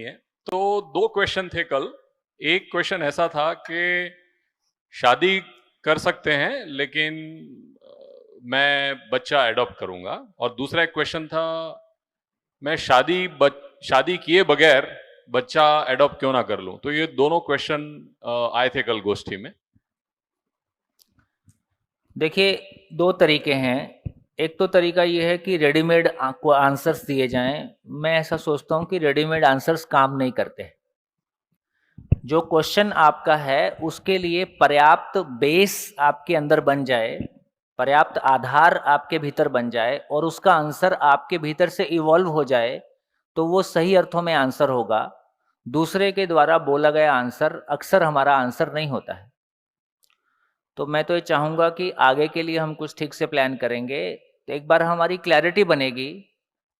है। तो दो क्वेश्चन थे कल। एक क्वेश्चन ऐसा था कि शादी कर सकते हैं लेकिन मैं बच्चा एडॉप्ट करूंगा, और दूसरा एक क्वेश्चन था मैं शादी किए बगैर बच्चा एडॉप्ट क्यों ना कर लूं। तो ये दोनों क्वेश्चन आए थे कल गोष्ठी में। देखिए, दो तरीके हैं। एक तो तरीका ये है कि रेडीमेड आपको आंसर्स दिए जाएं। मैं ऐसा सोचता हूं कि रेडीमेड आंसर्स काम नहीं करते। जो क्वेश्चन आपका है उसके लिए पर्याप्त बेस आपके अंदर बन जाए, पर्याप्त आधार आपके भीतर बन जाए और उसका आंसर आपके भीतर से इवॉल्व हो जाए, तो वो सही अर्थों में आंसर होगा। दूसरे के द्वारा बोला गया आंसर अक्सर हमारा आंसर नहीं होता है। तो मैं तो ये चाहूँगा कि आगे के लिए हम कुछ ठीक से प्लान करेंगे, तो एक बार हमारी क्लैरिटी बनेगी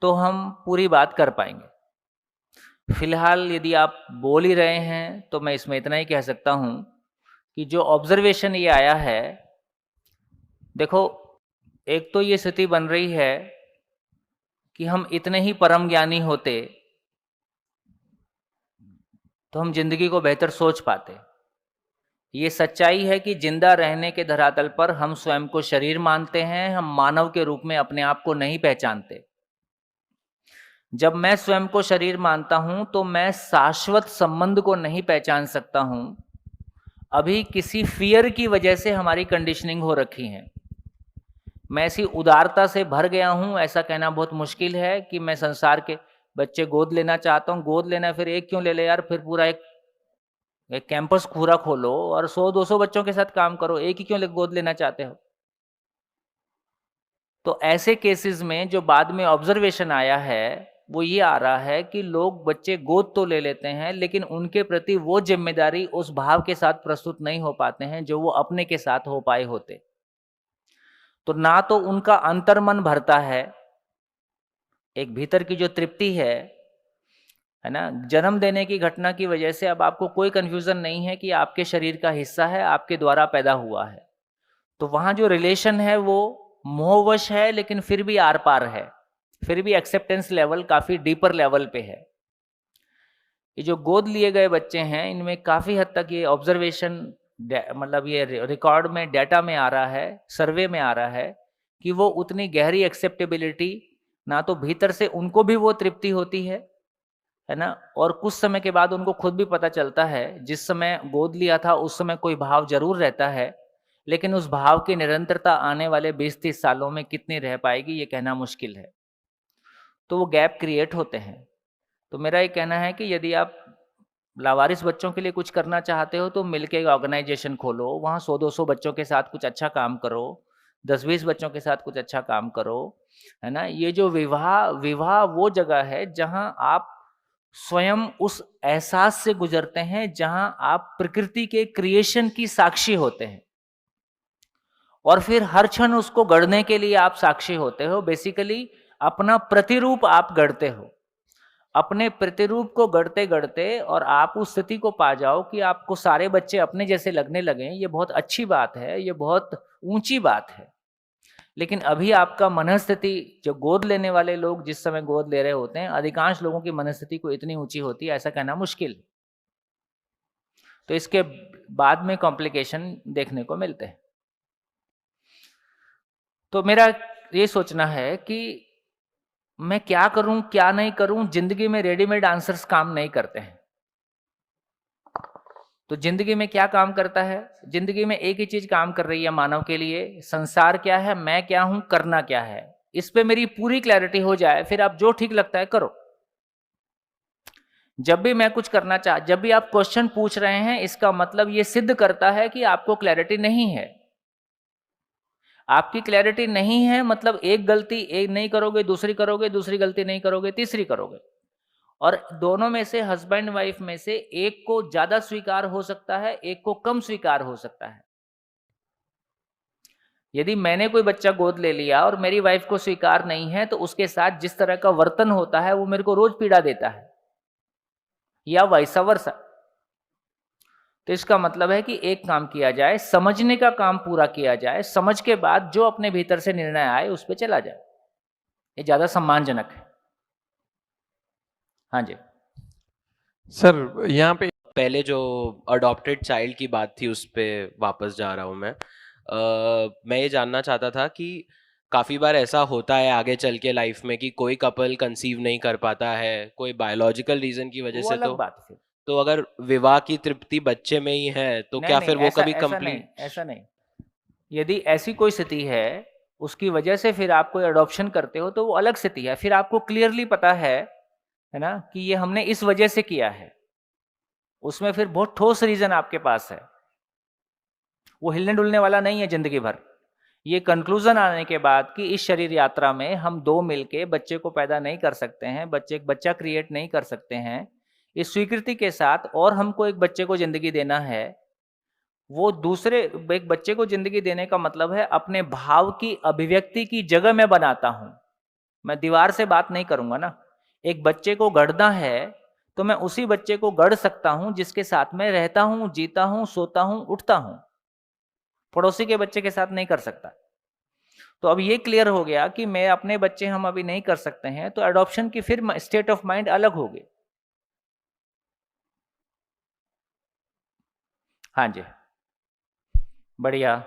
तो हम पूरी बात कर पाएंगे। फिलहाल यदि आप बोल ही रहे हैं तो मैं इसमें इतना ही कह सकता हूँ कि जो ऑब्जर्वेशन ये आया है, देखो, एक तो ये स्थिति बन रही है कि हम इतने ही परम ज्ञानी होते तो हम जिंदगी को बेहतर सोच पाते। ये सच्चाई है कि जिंदा रहने के धरातल पर हम स्वयं को शरीर मानते हैं, हम मानव के रूप में अपने आप को नहीं पहचानते। जब मैं स्वयं को शरीर मानता हूं तो मैं शाश्वत संबंध को नहीं पहचान सकता हूं। अभी किसी फियर की वजह से हमारी कंडीशनिंग हो रखी है। मैं ऐसी उदारता से भर गया हूं, ऐसा कहना बहुत मुश्किल है कि मैं संसार के बच्चे गोद लेना चाहता हूं। गोद लेना, फिर एक क्यों ले ले यार, फिर पूरा एक कैंपस पूरा खोलो और 100-200 बच्चों के साथ काम करो, एक ही क्यों गोद लेना चाहते हो। तो ऐसे केसेस में जो बाद में ऑब्जर्वेशन आया है वो ये आ रहा है कि लोग बच्चे गोद तो ले लेते हैं लेकिन उनके प्रति वो जिम्मेदारी उस भाव के साथ प्रस्तुत नहीं हो पाते हैं जो वो अपने के साथ हो पाए होते। तो ना तो उनका अंतर्मन भरता है, एक भीतर की जो तृप्ति है ना, जन्म देने की घटना की वजह से अब आपको कोई कंफ्यूजन नहीं है कि आपके शरीर का हिस्सा है, आपके द्वारा पैदा हुआ है। तो वहां जो रिलेशन है वो मोहवश है लेकिन फिर भी आर पार है, फिर भी एक्सेप्टेंस लेवल काफी डीपर लेवल पे है। ये जो गोद लिए गए बच्चे हैं इनमें काफी हद तक ये ऑब्जर्वेशन, मतलब ये रिकॉर्ड में, डाटा में आ रहा है, सर्वे में आ रहा है कि वो उतनी गहरी एक्सेप्टेबिलिटी, ना तो भीतर से उनको भी वो तृप्ति होती है ना, और कुछ समय के बाद उनको खुद भी पता चलता है जिस समय गोद लिया था उस समय कोई भाव जरूर रहता है, लेकिन उस भाव की निरंतरता आने वाले 20-30 सालों में कितनी रह पाएगी ये कहना मुश्किल है। तो वो गैप क्रिएट होते हैं। तो मेरा ये कहना है कि यदि आप लावारिस बच्चों के लिए कुछ करना चाहते हो तो मिलके एक ऑर्गेनाइजेशन खोलो, वहाँ 100-200 बच्चों के साथ कुछ अच्छा काम करो, 10-20 बच्चों के साथ कुछ अच्छा काम करो, है ना। ये जो विवाह विवाह वो जगह है जहाँ आप स्वयं उस एहसास से गुजरते हैं, जहां आप प्रकृति के क्रिएशन की साक्षी होते हैं और फिर हर क्षण उसको गढ़ने के लिए आप साक्षी होते हो। बेसिकली अपना प्रतिरूप आप गढ़ते हो। अपने प्रतिरूप को गढ़ते गढ़ते और आप उस स्थिति को पा जाओ कि आपको सारे बच्चे अपने जैसे लगने लगे, ये बहुत अच्छी बात है, ये बहुत ऊंची बात है। लेकिन अभी आपका मनस्थिति, जो गोद लेने वाले लोग जिस समय गोद ले रहे होते हैं, अधिकांश लोगों की मनस्थिति को इतनी ऊंची होती है, ऐसा कहना मुश्किल। तो इसके बाद में कॉम्प्लिकेशन देखने को मिलते हैं। तो मेरा ये सोचना है कि मैं क्या करूं क्या नहीं करूं। जिंदगी में रेडीमेड आंसर्स काम नहीं करते हैं। तो जिंदगी में क्या काम करता है? जिंदगी में एक ही चीज काम कर रही है मानव के लिए, संसार क्या है, मैं क्या हूं, करना क्या है। इस पे मेरी पूरी क्लैरिटी हो जाए, फिर आप जो ठीक लगता है करो। जब भी मैं कुछ करना जब भी आप क्वेश्चन पूछ रहे हैं, इसका मतलब ये सिद्ध करता है कि आपको क्लैरिटी नहीं है। आपकी क्लैरिटी नहीं है मतलब एक गलती एक नहीं करोगे, दूसरी करोगे, दूसरी गलती नहीं करोगे, तीसरी करोगे, और दोनों में से, हस्बैंड वाइफ में से, एक को ज्यादा स्वीकार हो सकता है, एक को कम स्वीकार हो सकता है। यदि मैंने कोई बच्चा गोद ले लिया और मेरी वाइफ को स्वीकार नहीं है, तो उसके साथ जिस तरह का वर्तन होता है वो मेरे को रोज पीड़ा देता है, या वैसा वर्षा। तो इसका मतलब है कि एक काम किया जाए, समझने का काम पूरा किया जाए, समझ के बाद जो अपने भीतर से निर्णय आए उस पर चला जाए। ये ज्यादा सम्मानजनक है। हाँ जी। सर यहाँ पे पहले जो अडॉप्टेड चाइल्ड की बात थी उस पे वापस जा रहा हूँ मैं ये जानना चाहता था कि काफ़ी बार ऐसा होता है आगे चल के लाइफ में कि कोई कपल कंसीव नहीं कर पाता है कोई बायोलॉजिकल रीज़न की वजह वो से, अलग बात है फिर। तो अगर विवाह की तृप्ति बच्चे में ही है तो क्या फिर वो कभी कंप्लीट? ऐसा नहीं, यदि ऐसी कोई स्थिति है उसकी वजह से फिर आप कोई अडॉप्शन करते हो तो वो अलग स्थिति है, फिर आपको क्लियरली पता है ना, कि ये हमने इस वजह से किया है, उसमें फिर बहुत ठोस रीजन आपके पास है, वो हिलने डुलने वाला नहीं है जिंदगी भर। ये कंक्लूजन आने के बाद कि इस शरीर यात्रा में हम दो मिलके बच्चे को पैदा नहीं कर सकते हैं, बच्चा क्रिएट नहीं कर सकते हैं, इस स्वीकृति के साथ और हमको एक बच्चे को जिंदगी देना है, वो दूसरे एक बच्चे को जिंदगी देने का मतलब है अपने भाव की अभिव्यक्ति की जगह मैं बनाता हूं। मैं दीवार से बात नहीं करूंगा ना, एक बच्चे को गढ़ना है तो मैं उसी बच्चे को गढ़ सकता हूं जिसके साथ मैं रहता हूं, जीता हूं, सोता हूं, उठता हूं, पड़ोसी के बच्चे के साथ नहीं कर सकता। तो अब ये क्लियर हो गया कि मैं अपने बच्चे हम अभी नहीं कर सकते हैं, तो एडॉप्शन की फिर स्टेट ऑफ माइंड अलग होगी। हाँ जी, बढ़िया।